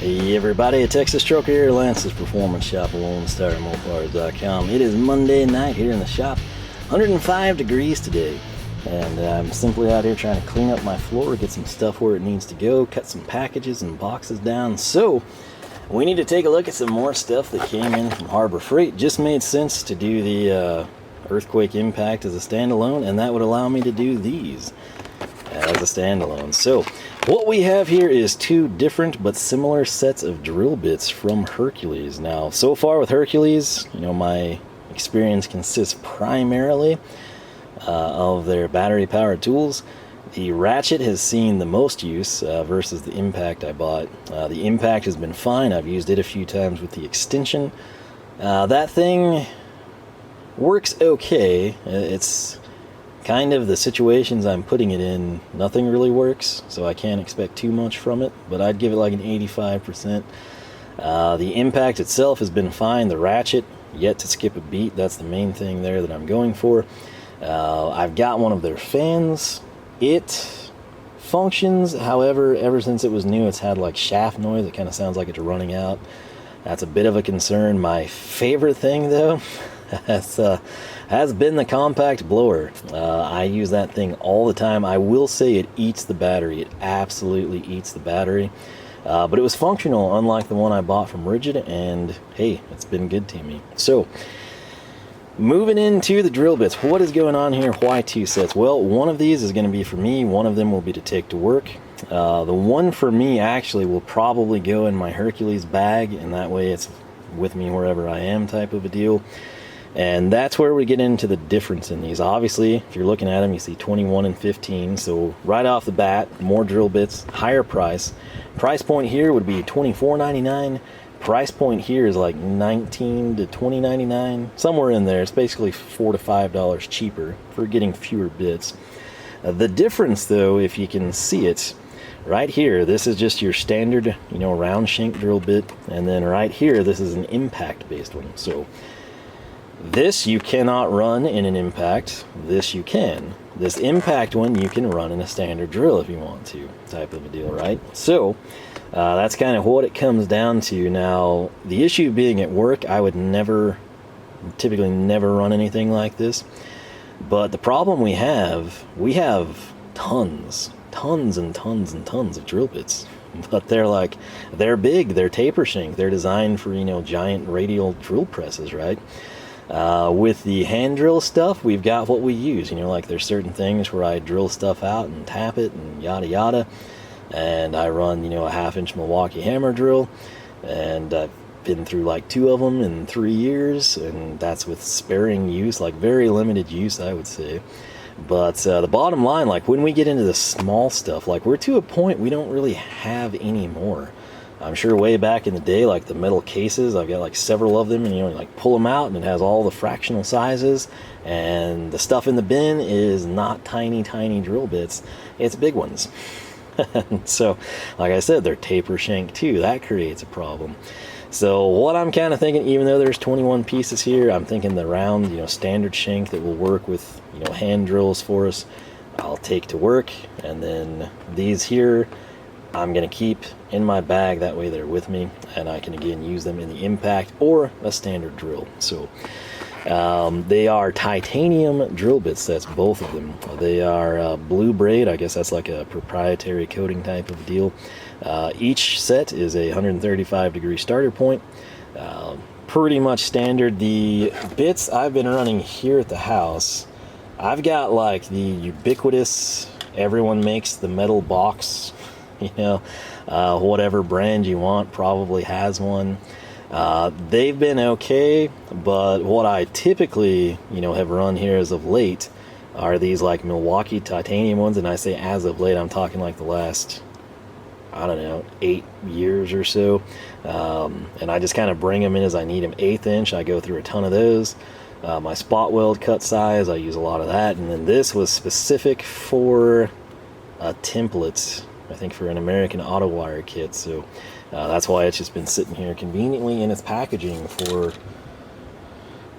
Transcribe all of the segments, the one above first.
Hey everybody, Texas Trucker here, Lance's Performance Shop, Lone Star Mopars.com. It is Monday night here in the shop, 105 degrees today, and I'm simply out here trying to clean up my floor, get some stuff where it needs to go, cut some packages and boxes down. So we need to take a look at some more stuff that came in from Harbor Freight. Just made sense to do the earthquake impact as a standalone, and that would allow me to do these as a standalone. So what we have here is two different but similar sets of drill bits from Hercules. Now, so far with Hercules, my experience consists primarily of their battery-powered tools. The Ratchet has seen the most use versus the Impact I bought. The Impact has been fine. I've used it a few times with the extension. That thing works okay. It's kind of the situations I'm putting it in, nothing really works, so I can't expect too much from it, but I'd give it like an 85%. The Impact itself has been fine. The Ratchet, yet to skip a beat. That's the main thing there that I'm going for. I've got one of their fans. It functions, however, ever since it was new, it's had like shaft noise. It kind of sounds like it's running out. That's a bit of a concern. My favorite thing, though, has been the compact blower. I use that thing all the time. I will say it eats the battery. It absolutely eats the battery. But it was functional, unlike the one I bought from Ridgid, and hey, it's been good to me. So, moving into the drill bits, what is going on here? Why two sets? Well, one of these is going to be for me. One of them will be to take to work. The one for me actually will probably go in my Hercules bag, and that way it's with me wherever I am type of a deal. And that's where we get into the difference in these. Obviously, if you're looking at them, you see 21 and 15. So right off the bat, more drill bits, higher price. Price point here would be $24.99. Price point here is like $19 to $20.99, somewhere in there. It's basically $4 to $5 cheaper for getting fewer bits. The difference, though, if you can see it, right here, this is just your standard, round shank drill bit, and then right here, this is an impact-based one. So this you cannot run in an Impact. This you can. This Impact one you can run in a standard drill if you want to, type of a deal, right? So that's kind of what it comes down to. Now, the issue being at work, I would typically never run anything like this. But the problem we have tons and tons of drill bits. But they're big, they're taper shank, they're designed for, giant radial drill presses, right? With the hand drill stuff, we've got what we use. Like there's certain things where I drill stuff out and tap it and yada yada. And I run, a 1/2-inch Milwaukee hammer drill. And I've been through like 2 of them in 3 years. And that's with sparing use, like very limited use, I would say. But the bottom line, like when we get into the small stuff, like we're to a point we don't really have any more. I'm sure way back in the day, like the metal cases, I've got like several of them, and you like pull them out and it has all the fractional sizes, and the stuff in the bin is not tiny drill bits, it's big ones. So like I said, they're taper shank too. That creates a problem. So what I'm kind of thinking, even though there's 21 pieces here, I'm thinking the round, standard shank that will work with, hand drills for us, I'll take to work. And then these here, I'm going to keep in my bag. That way they're with me, and I can again use them in the Impact or a standard drill. So they are titanium drill bit sets, both of them. They are blue braid. I guess that's like a proprietary coating type of deal. Each set is a 135-degree starter point. Pretty much standard. The bits I've been running here at the house, I've got like the ubiquitous, everyone makes the metal box, whatever brand you want probably has one. They've been okay, but what I typically, have run here as of late are these like Milwaukee titanium ones. And I say as of late, I'm talking like the last, 8 years or so. And I just kind of bring them in as I need them. 1/8 inch, I go through a ton of those. My spot weld cut size, I use a lot of that. And then this was specific for a template, I think for an American auto wire kit. So that's why it's just been sitting here conveniently in its packaging for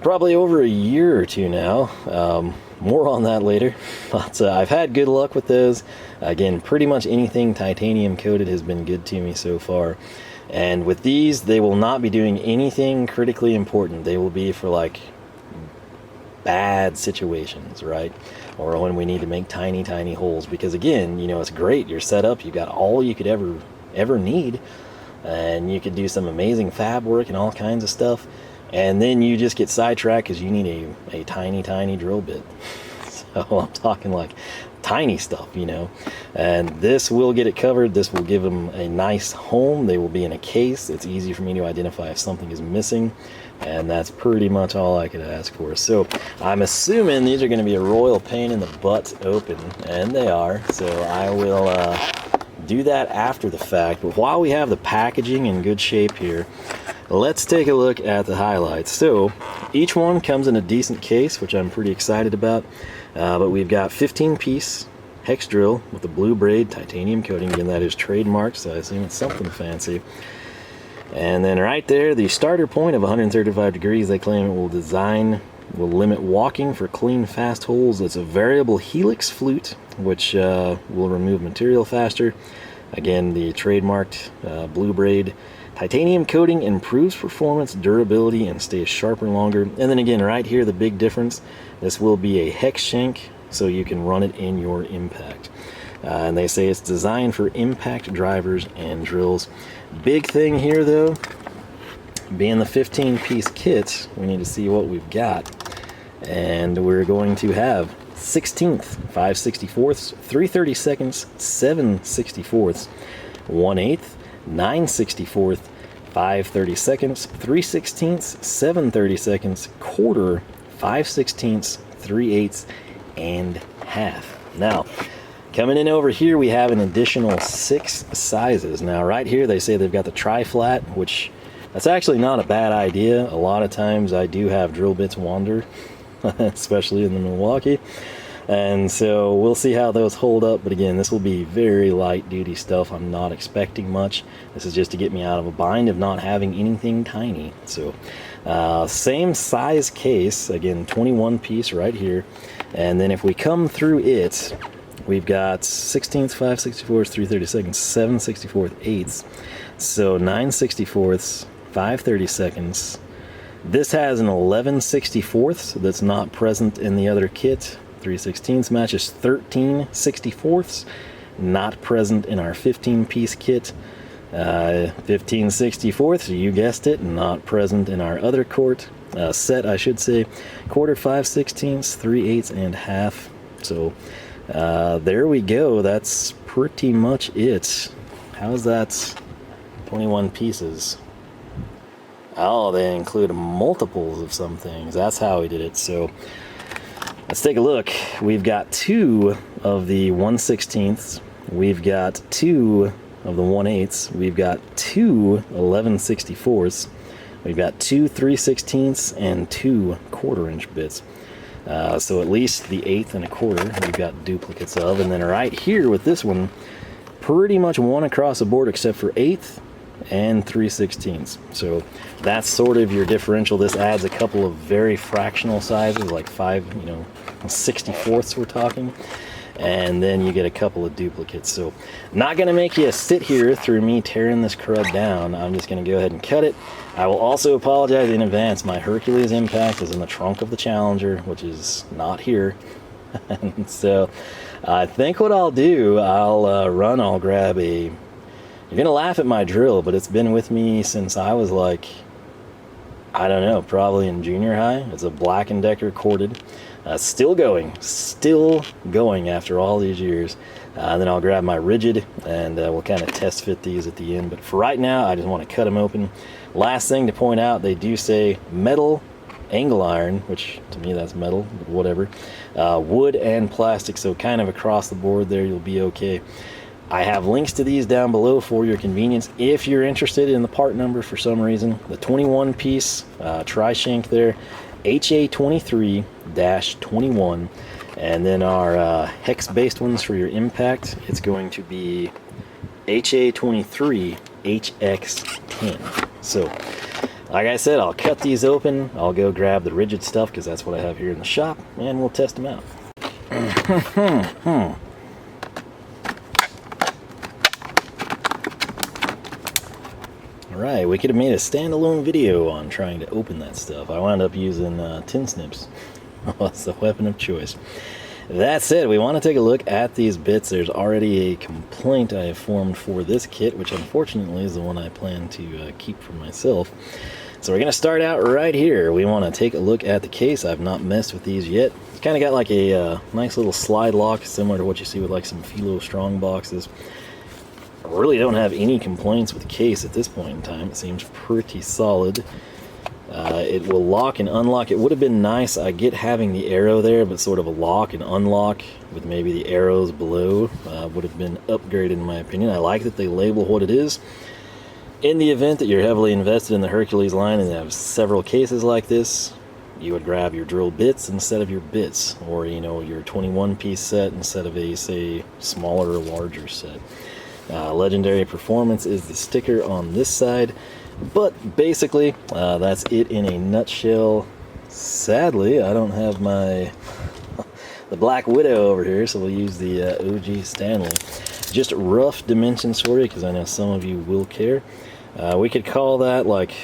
probably over a year or two now. More on that later. But I've had good luck with those. Again, pretty much anything titanium coated has been good to me so far. And with these, they will not be doing anything critically important. They will be for like bad situations, right? Or when we need to make tiny holes, because again, you know, it's great, you're set up, you've got all you could ever need, and you could do some amazing fab work and all kinds of stuff, and then you just get sidetracked because you need a tiny drill bit. So I'm talking like tiny stuff, you know, and this will get it covered. This will give them a nice home. They will be in a case. It's easy for me to identify if something is missing, and that's pretty much all I could ask for. So I'm assuming these are going to be a royal pain in the butt to open, and they are. So I will do that after the fact. But while we have the packaging in good shape here, let's take a look at the highlights. So each one comes in a decent case, which I'm pretty excited about. But we've got 15-piece hex drill with a blue braid titanium coating. Again, that is trademarked, so I assume it's something fancy. And then right there, the starter point of 135 degrees, they claim it will limit walking for clean, fast holes. It's a variable helix flute, which will remove material faster. Again, the trademarked blue braid titanium coating improves performance, durability, and stays sharper longer. And then again, right here, the big difference, this will be a hex shank, so you can run it in your impact. And they say it's designed for impact drivers and drills. Big thing here though, being the 15-piece kit, we need to see what we've got. And we're going to have 16th, 5/64ths, 3/32, 7/64ths, 1/8, 9/64, 5/32, 3/16, 7/32, quarter, 5/16, 3/8, and half. Now, coming in over here, we have an additional 6 sizes. Now, right here, they say they've got the Tri-Flat, which that's actually not a bad idea. A lot of times I do have drill bits wander, especially in the Milwaukee. And so we'll see how those hold up. But again, this will be very light duty stuff. I'm not expecting much. This is just to get me out of a bind of not having anything tiny. So same size case, again, 21 piece right here. And then if we come through it, we've got 16ths, 5/64ths, 3/32, 7/64, 8ths. So 9/64ths, 5/32. This has an 11/64ths that's not present in the other kit. 3/16 matches 13/64ths, not present in our 15-piece kit. 15/64ths, you guessed it, not present in our other set, I should say. Quarter, 5/16, 3/8, and half. So there we go. That's pretty much it. How's that? 21 pieces. Oh, they include multiples of some things. That's how we did it. So let's take a look. We've got 2 of the 1/16ths. We've got 2 of the 1/8ths. We've got 2 11/64ths. We've got 2 3/16ths and 2 1/4-inch bits. So at least the 1/8 and a 1/4 we've got duplicates of. And then right here with this one, pretty much one across the board except for 1/8 and 3/16ths. So that's sort of your differential. This adds a couple of very fractional sizes, like 5/64ths we're talking, and then you get a couple of duplicates. So not going to make you sit here through me tearing this crud down. I'm just going to go ahead and cut it. I will also apologize in advance. My Hercules impact is in the trunk of the Challenger, which is not here. And so I think what I'll do, I'll grab a... You're going to laugh at my drill, but it's been with me since I was like, I don't know, probably in junior high. It's a Black & Decker corded. Still going after all these years. Then I'll grab my Ridgid, and we'll kind of test fit these at the end. But for right now, I just want to cut them open. Last thing to point out, they do say metal, angle iron, which to me that's metal, but whatever. Wood and plastic, so kind of across the board there, you'll be okay. I have links to these down below for your convenience if you're interested in the part number for some reason. The 21-piece Tri-Shank there, HA23-21, and then our hex-based ones for your impact, it's going to be HA23HX10. So, like I said, I'll cut these open, I'll go grab the Ridgid stuff because that's what I have here in the shop, and we'll test them out. Alright, we could have made a standalone video on trying to open that stuff. I wound up using tin snips. That's the weapon of choice. That said, we want to take a look at these bits. There's already a complaint I have formed for this kit, which unfortunately is the one I plan to keep for myself. So we're going to start out right here. We want to take a look at the case. I've not messed with these yet. It's kind of got like a nice little slide lock, similar to what you see with like some Philo Strong boxes. I really don't have any complaints with the case at this point in time. It seems pretty solid. It will lock and unlock. It would have been nice, I get having the arrow there, but sort of a lock and unlock with maybe the arrows below would have been upgraded in my opinion. I like that they label what it is. In the event that you're heavily invested in the Hercules line and have several cases like this, you would grab your drill bits instead of your bits, or you know, your 21 piece set instead of a, say, smaller or larger set. Legendary Performance is the sticker on this side, but basically that's it in a nutshell. Sadly, I don't have my the Black Widow over here, so we'll use the OG Stanley. Just rough dimensions for you, because I know some of you will care. We could call that like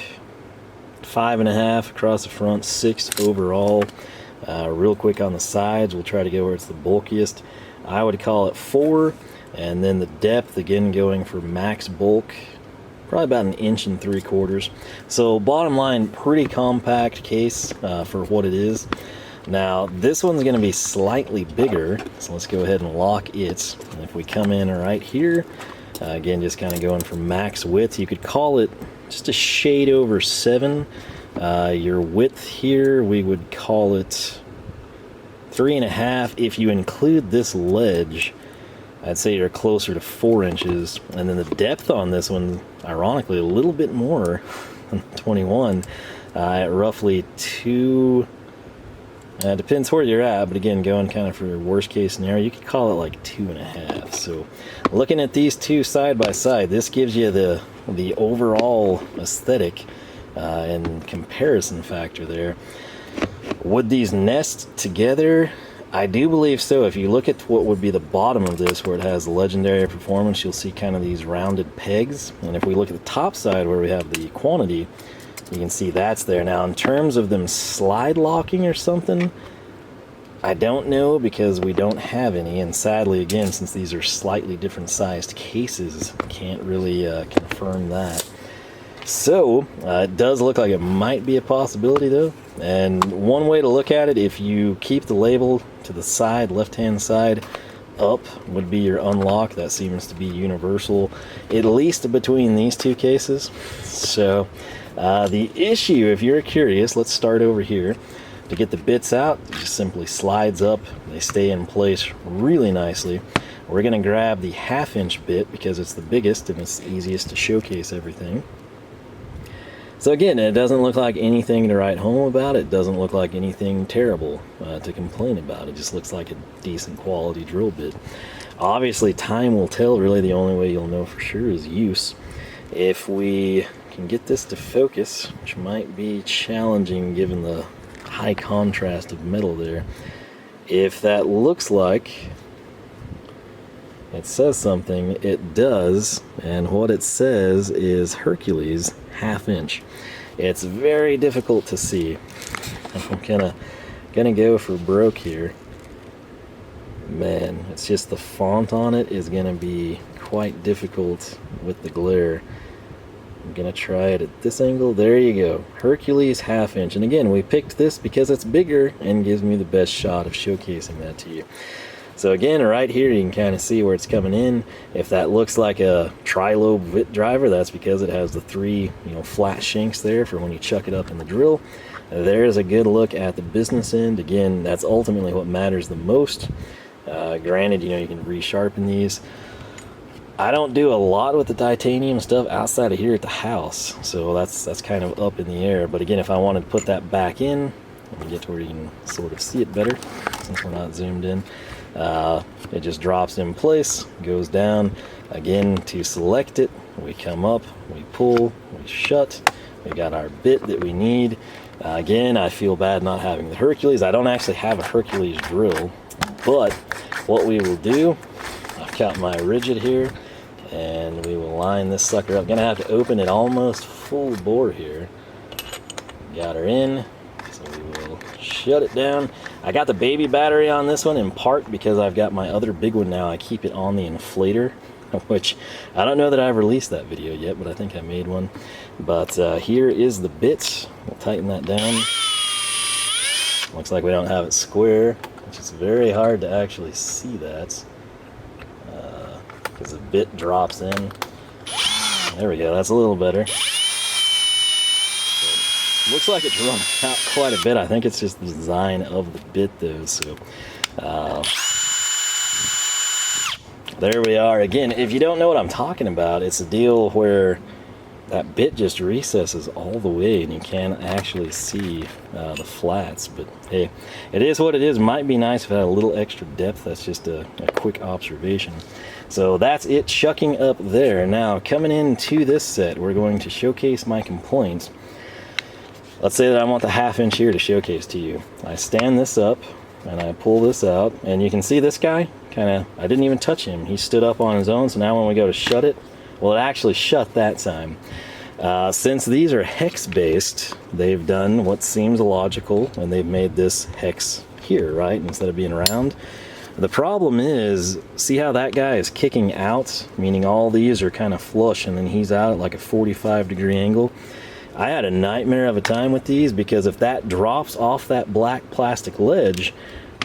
5.5 across the front, 6 overall. Real quick on the sides, we'll try to go where it's the bulkiest. I would call it 4. And then the depth, again, going for max bulk, probably about 1.75 inches. So bottom line, pretty compact case for what it is. Now this one's going to be slightly bigger, so let's go ahead and lock it. And if we come in right here, again, just kind of going for max width, you could call it just a shade over 7. Your width here, we would call it 3.5. If you include this ledge, I'd say you're closer to 4 inches, and then the depth on this one, ironically, a little bit more than 21, at roughly 2. Depends where you're at, but again, going kind of for worst case scenario, you could call it like 2.5. So, looking at these two side by side, this gives you the overall aesthetic and comparison factor there. Would these nest together? I do believe so. If you look at what would be the bottom of this, where it has the Legendary Performance, you'll see kind of these rounded pegs. And if we look at the top side where we have the quantity, you can see that's there. Now, in terms of them slide locking or something, I don't know, because we don't have any. And sadly, again, since these are slightly different sized cases, can't really confirm that. So, it does look like it might be a possibility though. And one way to look at it, if you keep the label to the side, left-hand side, up would be your unlock. That seems to be universal, at least between these two cases. So, the issue, if you're curious, let's start over here. To get the bits out, it just simply slides up. They stay in place really nicely. We're going to grab the 1/2 inch bit because it's the biggest and it's the easiest to showcase everything. So again, it doesn't look like anything to write home about. It doesn't look like anything terrible to complain about. It just looks like a decent quality drill bit. Obviously, time will tell. Really, the only way you'll know for sure is use. If we can get this to focus, which might be challenging given the high contrast of metal there. If that looks like it says something, it does, and what it says is Hercules 1/2 inch. It's very difficult to see. I'm gonna go for broke here. Man, it's just the font on it is gonna be quite difficult with the glare. I'm gonna try it at this angle. There you go, Hercules 1/2 inch. And again, we picked this because it's bigger and gives me the best shot of showcasing that to you. So again, right here you can kind of see where it's coming in. If that looks like a tri-lobe vit driver, that's because it has the 3 flat shanks there for when you chuck it up in the drill. There's a good look at the business end. Again, that's ultimately what matters the most. Granted, you can resharpen these. I don't do a lot with the titanium stuff outside of here at the house, so that's kind of up in the air. But again, if I wanted to put that back in, let me get to where you can sort of see it better since we're not zoomed in. It just drops in place, goes down. Again, to select it, we come up, we pull, we shut. We got our bit that we need. Again, I feel bad not having the Hercules. I don't actually have a Hercules drill, but what we will do, I've got my Ridgid here, and we will line this sucker up. Gonna have to open it almost full bore here. Got her in, so we will shut it down. I got the baby battery on this one in part because I've got my other big one now. I keep it on the inflator, which I don't know that I've released that video yet, but I think I made one. But here is the bit. We'll tighten that down. Looks like we don't have it square, which is very hard to actually see that because the bit drops in. There we go, that's a little better. Looks like it's run out quite a bit. I think it's just the design of the bit though. So there we are. Again, if you don't know what I'm talking about, it's a deal where that bit just recesses all the way and you can't actually see the flats. But hey, it is what it is. Might be nice if it had a little extra depth. That's just a quick observation. So that's it chucking up there. Now coming into this set, we're going to showcase my complaints. Let's say that I want the 1/2 inch here to showcase to you. I stand this up and I pull this out, and you can see this guy I didn't even touch him. He stood up on his own. So now when we go to shut it, well, it actually shut that time. Since these are hex based, they've done what seems logical, and they've made this hex here, right, instead of being round. The problem is, see how that guy is kicking out, meaning all these are kind of flush, and then he's out at like a 45-degree angle. I had a nightmare of a time with these because if that drops off that black plastic ledge,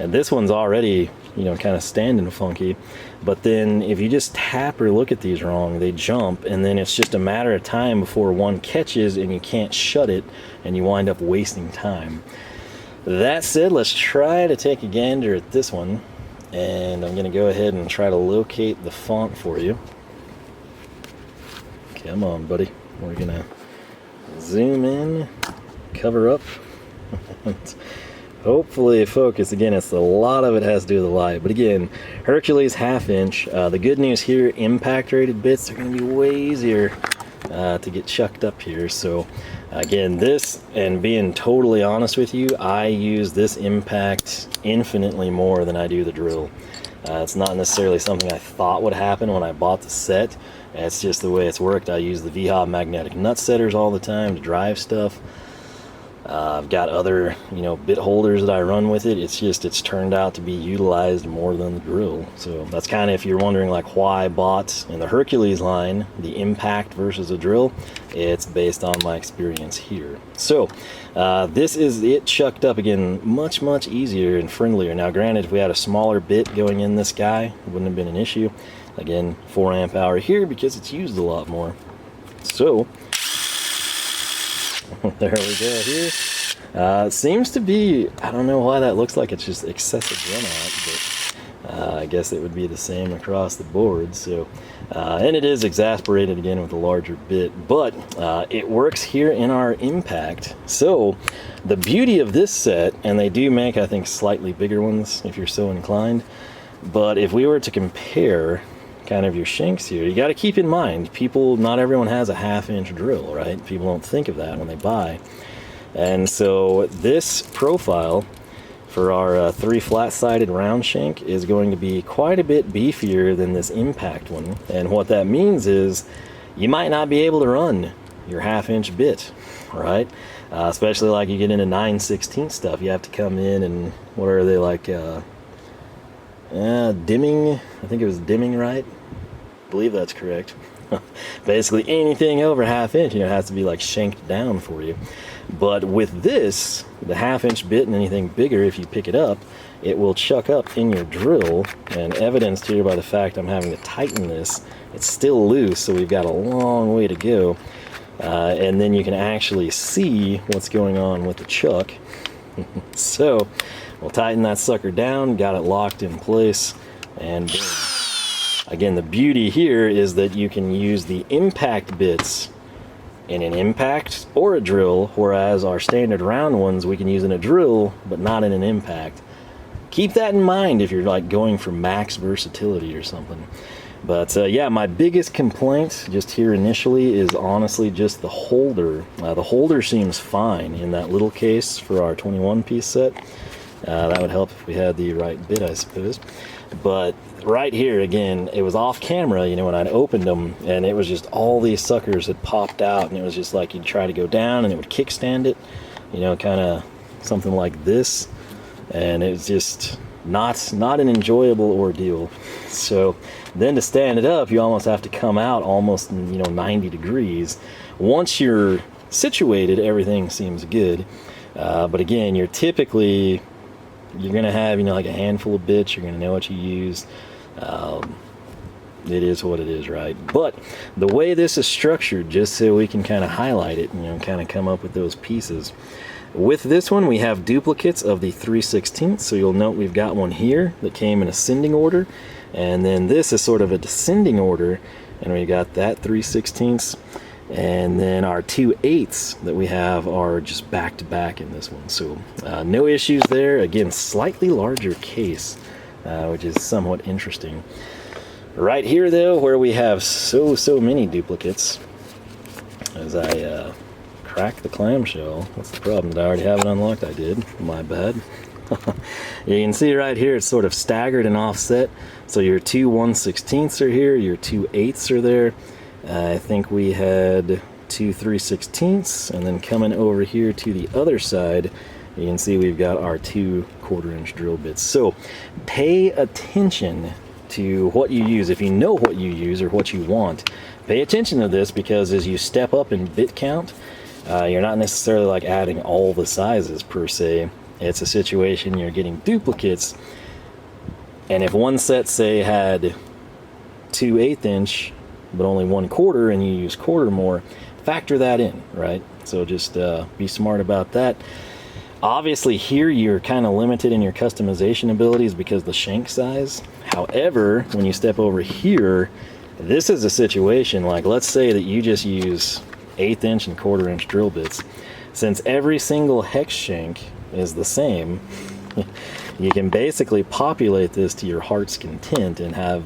and this one's already, you know, kind of standing funky, but then if you just tap or look at these wrong, they jump, and then it's just a matter of time before one catches and you can't shut it, and you wind up wasting time. That said, let's try to take a gander at this one, and I'm going to go ahead and try to locate the font for you. Come on, buddy. We're going to zoom in, cover up, hopefully focus. Again, it's a lot of it has to do with the light, but again, Hercules 1/2 inch. The good news here, impact rated bits are going to be way easier to get chucked up here. So again, this, and being totally honest with you, I use this impact infinitely more than I do the drill. It's not necessarily something I thought would happen when I bought the set. It's just the way it's worked. I use the VHOB magnetic nut setters all the time to drive stuff. I've got other, you know, bit holders that I run with it. It's turned out to be utilized more than the drill. So that's kind of, if you're wondering like why I bought in the Hercules line the impact versus a drill, it's based on my experience here. So this is it chucked up. Again, much easier and friendlier. Now granted, if we had a smaller bit going in this guy, it wouldn't have been an issue. Again, 4 amp hour here because it's used a lot more. So there we go here. It seems to be, I don't know why that looks like it's just excessive runout, but I guess it would be the same across the board. So, and it is exasperated again with a larger bit, but it works here in our impact. So the beauty of this set, and they do make, I think, slightly bigger ones if you're so inclined, but if we were to compare kind of your shanks here, you got to keep in mind, not everyone has a 1/2 inch drill, right? People don't think of that when they buy. And so this profile for our 3 flat-sided round shank is going to be quite a bit beefier than this impact one. And what that means is you might not be able to run your 1/2 inch bit, right? Especially like you get into 9/16 stuff, you have to come in and, what are they, like dimming, I think it was dimming, right? I believe that's correct. Basically anything over 1/2 inch, you know, has to be like shanked down for you. But with this, the 1/2 inch bit and anything bigger, if you pick it up, it will chuck up in your drill, and evidenced here by the fact I'm having to tighten this, it's still loose, so we've got a long way to go. And then you can actually see what's going on with the chuck. So we'll tighten that sucker down, got it locked in place, and boom. Again, the beauty here is that you can use the impact bits in an impact or a drill, whereas our standard round ones we can use in a drill but not in an impact. Keep that in mind if you're like going for max versatility or something. But yeah, my biggest complaint just here initially is honestly just the holder. The holder seems fine in that little case for our 21 piece set. That would help if we had the right bit, I suppose. But right here, again, it was off camera, you know, when I'd opened them, and it was just all these suckers had popped out, and it was just like you'd try to go down and it would kickstand it, you know, kind of something like this, and it was just not an enjoyable ordeal. So then to stand it up, you almost have to come out almost, you know, 90 degrees. Once you're situated, everything seems good, but again, you're gonna have, you know, like a handful of bits. You're gonna know what you use. It is what it is, right? But the way this is structured, just so we can kind of highlight it, you know, kind of come up with those pieces. With this one, we have duplicates of the 3/16. So you'll note we've got one here that came in ascending order, and then this is sort of a descending order, and we got that 3/16. And then our 2/8 that we have are just back to back in this one. So no issues there. Again, slightly larger case, which is somewhat interesting. Right here though, where we have so many duplicates, as I crack the clamshell. What's the problem? Did I already have it unlocked? I did. My bad. You can see right here it's sort of staggered and offset. So your 2 1/16 are here, your 2/8 are there. I think we had 2 3/16, and then coming over here to the other side, you can see we've got our 2 1/4-inch drill bits. So pay attention to what you use. If you know what you use or what you want, pay attention to this, because as you step up in bit count, you're not necessarily like adding all the sizes per se. It's a situation you're getting duplicates, and if one set, say, had 2 1/8-inch but only 1/4, and you use 1/4 more, factor that in, right? So just be smart about that. Obviously here you're kind of limited in your customization abilities because the shank size. However, when you step over here, this is a situation like, let's say that you just use 1/8-inch and 1/4-inch drill bits. Since every single hex shank is the same, you can basically populate this to your heart's content and have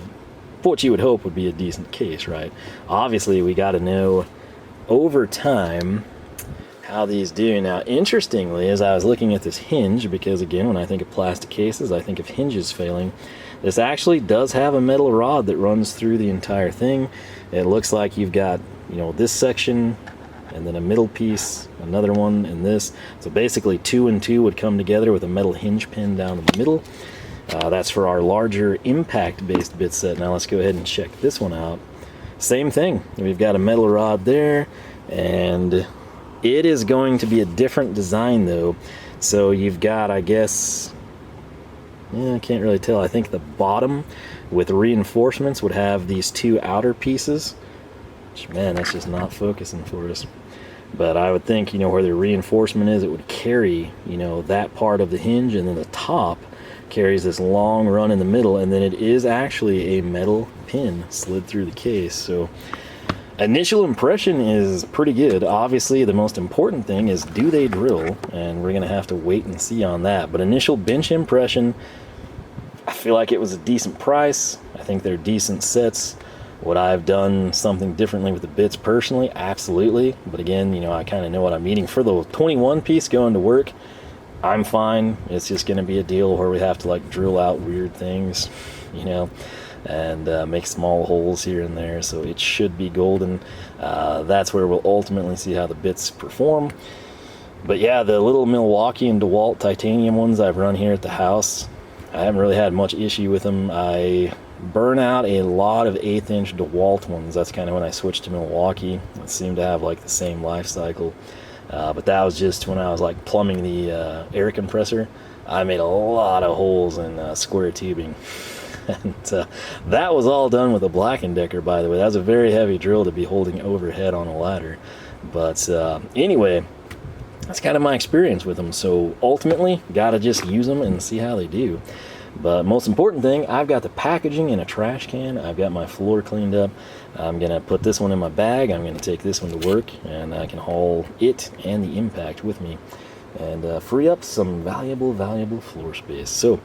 what you would hope would be a decent case, right? Obviously, we got to know over time how these do. Now, interestingly, as I was looking at this hinge, because again, when I think of plastic cases, I think of hinges failing, this actually does have a metal rod that runs through the entire thing. It looks like you've got, you know, this section, and then a middle piece, another one, and this. So basically 2 and 2 would come together with a metal hinge pin down the middle. That's for our larger impact-based bit set. Now let's go ahead and check this one out. Same thing. We've got a metal rod there, and it is going to be a different design though. So you've got, I guess, I can't really tell. I think the bottom with reinforcements would have these 2 outer pieces. Which, man, that's just not focusing for us. But I would think, you know, where the reinforcement is, it would carry, you know, that part of the hinge, and then the top carries this long run in the middle, and then it is actually a metal pin slid through the case. So initial impression is pretty good. Obviously the most important thing is, do they drill, and we're gonna have to wait and see on that. But initial bench impression, I feel like it was a decent price. I think they're decent sets. Would I have done something differently with the bits personally? Absolutely. But again, you know, I kind of know what I'm eating. For the 21 piece going to work, I'm fine. It's just going to be a deal where we have to like drill out weird things, you know, and make small holes here and there. So it should be golden. That's where we'll ultimately see how the bits perform. But yeah, the little Milwaukee and DeWalt titanium ones I've run here at the house, I haven't really had much issue with them. I burn out a lot of 1/8-inch DeWalt ones. That's kind of when I switched to Milwaukee. It seemed to have like the same life cycle. But that was just when I was like plumbing the air compressor. I made a lot of holes in square tubing. And that was all done with a Black & Decker, by the way. That was a very heavy drill to be holding overhead on a ladder. But anyway, that's kind of my experience with them. So ultimately, gotta just use them and see how they do. But most important thing, I've got the packaging in a trash can. I've got my floor cleaned up. I'm gonna put this one in my bag. I'm gonna take this one to work, and I can haul it and the impact with me and free up some valuable floor space. So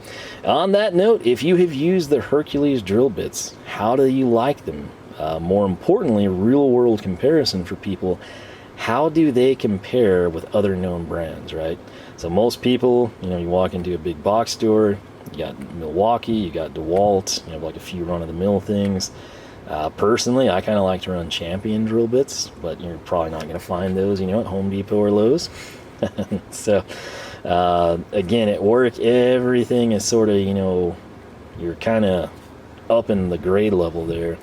on that note, if you have used the Hercules drill bits, how do you like them? More importantly, real world comparison for people. How do they compare with other known brands, right? So most people, you know, you walk into a big box store, You got Milwaukee, you got DeWalt, you have like a few run-of-the-mill things. Personally, I kind of like to run Champion drill bits, but you're probably not going to find those, you know, at Home Depot or Lowe's. So, again, at work, everything is sort of, you know, you're kind of up in the grade level there.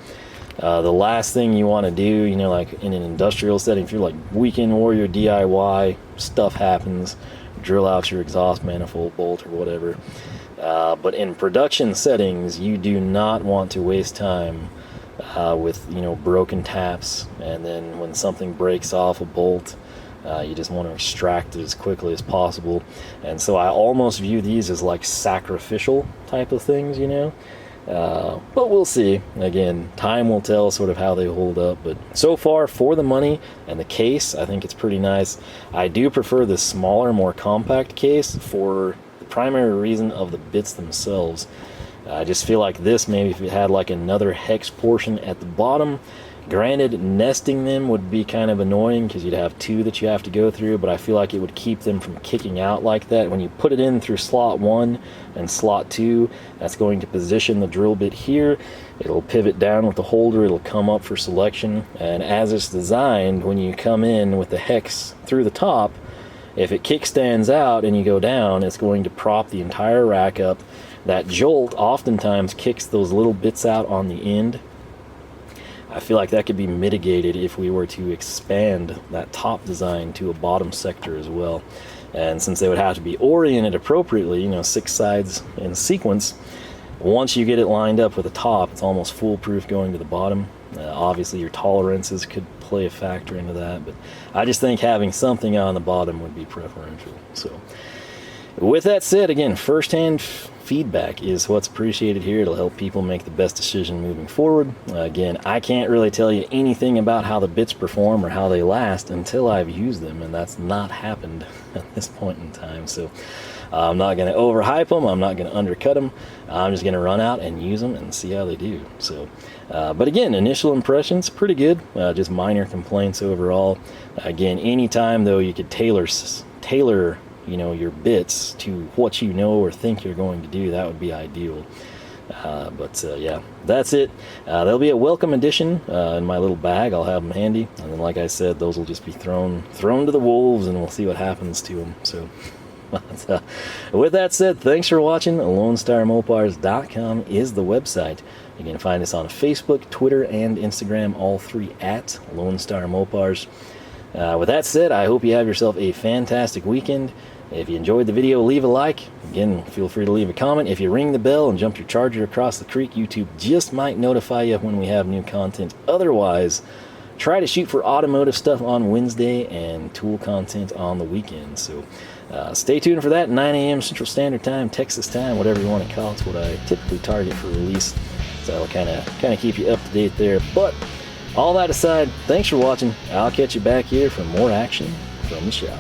The last thing you want to do, you know, like in an industrial setting, if you're like weekend warrior DIY, stuff happens, drill out your exhaust manifold bolt or whatever. But in production settings, you do not want to waste time with, you know, broken taps, and then when something breaks off a bolt, you just want to extract it as quickly as possible. And so I almost view these as like sacrificial type of things, you know. But we'll see. Again, time will tell sort of how they hold up, but so far, for the money and the case, I think it's pretty nice. I do prefer the smaller, more compact case for the primary reason of the bits themselves. I just feel like this, maybe if it had like another hex portion at the bottom, granted, nesting them would be kind of annoying because you'd have two that you have to go through, but I feel like it would keep them from kicking out like that. When you put it in through slot 1 and slot 2, that's going to position the drill bit here. It'll pivot down with the holder, it'll come up for selection, and as it's designed, when you come in with the hex through the top, if it kickstands out and you go down, it's going to prop the entire rack up. That jolt oftentimes kicks those little bits out on the end. I feel like that could be mitigated if we were to expand that top design to a bottom sector as well. And since they would have to be oriented appropriately, you know, 6 sides in sequence, once you get it lined up with the top, it's almost foolproof going to the bottom. Obviously, your tolerances could play a factor into that, but I just think having something on the bottom would be preferential. So, with that said, again, first-hand feedback is what's appreciated here. It'll help people make the best decision moving forward. Again, I can't really tell you anything about how the bits perform or how they last until I've used them, and that's not happened at this point in time. So I'm not going to overhype them. I'm not going to undercut them. I'm just going to run out and use them and see how they do. So, but again, initial impressions, pretty good. Just minor complaints overall. Again, anytime though you could tailor you know, your bits to what you know or think you're going to do, that would be ideal. But yeah, that's it. There'll be a welcome addition in my little bag. I'll have them handy, and then like I said, those will just be thrown to the wolves, and we'll see what happens to them. So with that said, thanks for watching. LoneStarMopars.com is the website. You can find us on Facebook, Twitter, and Instagram, all 3 at Lone Star Mopars. With that said, I hope you have yourself a fantastic weekend. If you enjoyed the video, leave a like. Again, feel free to leave a comment. If you ring the bell and jump your charger across the creek, YouTube just might notify you when we have new content. Otherwise, try to shoot for automotive stuff on Wednesday and tool content on the weekend. So stay tuned for that. 9 a.m. Central Standard Time, Texas time, whatever you want to call it. It's what I typically target for release. So I'll kind of keep you up to date there. But all that aside, thanks for watching. I'll catch you back here for more action from the shop.